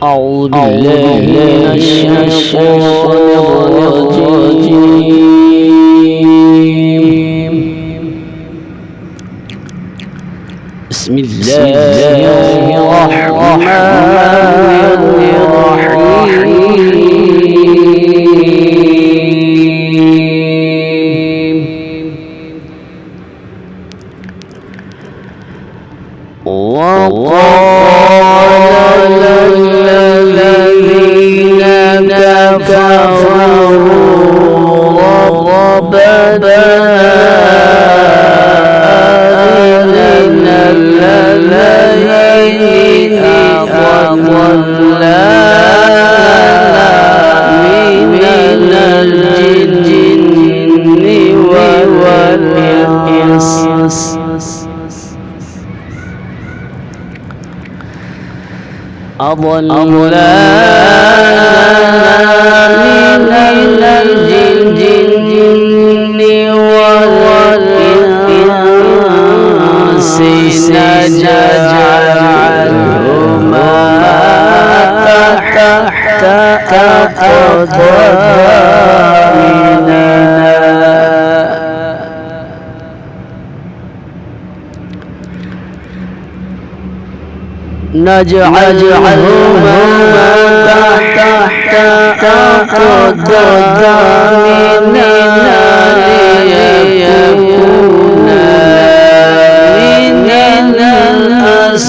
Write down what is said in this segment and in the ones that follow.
أعوذ بالله من الشيطان الرجيم. بسم الله الرحمن الرحيم. وقال الذين كفروا ربنا أرنا الذين أضلنا من الجن والإنس أضلنا من الجن والإنس نجعلهما تحت أقدامنا نجعلهما تحت أقدامنا ليكونا من الأسفلين.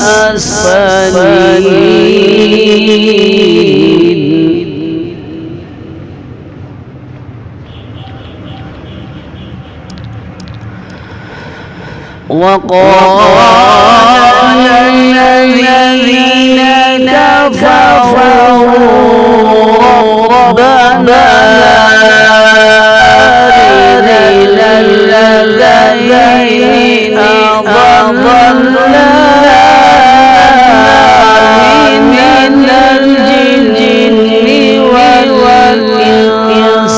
وقال الذين كفروا ربنا أرنا الذين أضلنا من الجن والإنس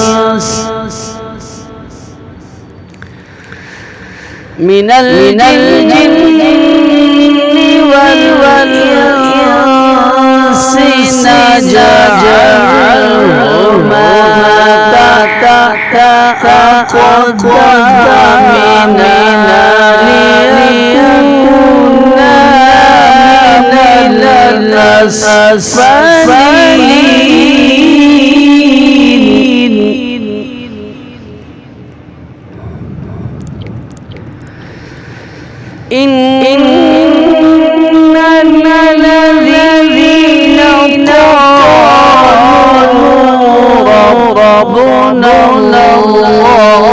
من الجن والإنس نجعلهما تحت أقدامنا ليكونا من الأسفلين. إن الذين قالوا ربنا الله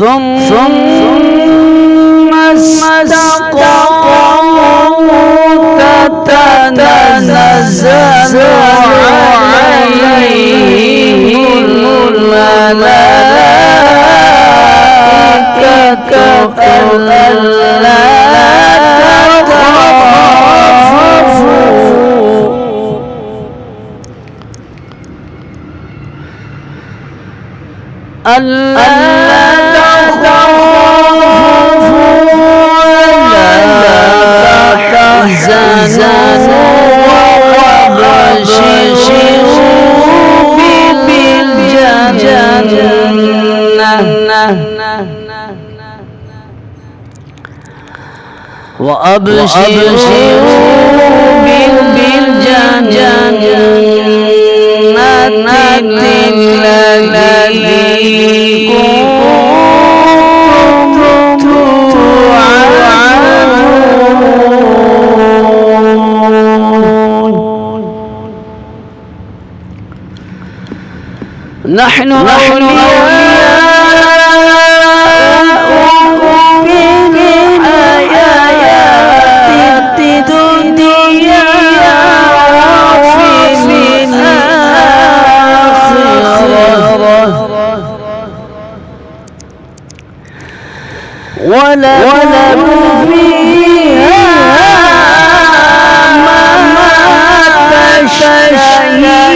ثم استقاموا تتنزل عليهم الملائكة ألا تخافوا ولا تحزنوا وأبشروا بالجنة التي كنتم توعدون. نحن أولياؤكم في الحياة الدنيا وفي الآخرة ولكم فيها ما تشتهي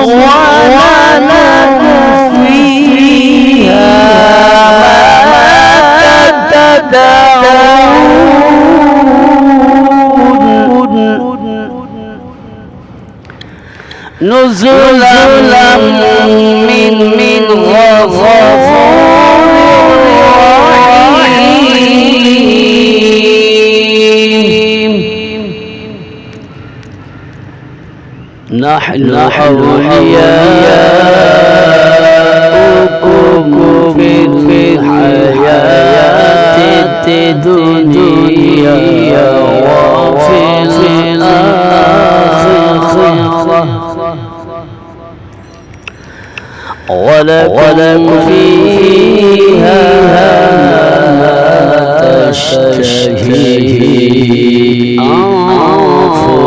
ولكم فيها ما تدعون نزلا من غفور رحيم. نحن أولياؤكم في الحياة الدنيا وفي الآخرة ولكم فيها ما تشتهي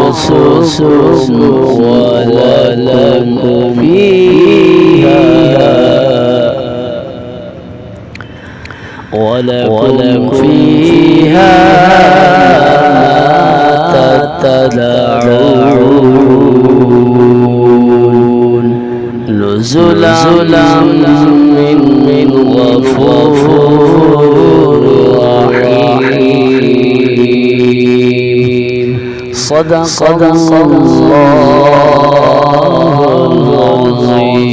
أنفسكم ولكم فيها ما تدعون نزلا من غفور رحيم. صدق الله العظيم.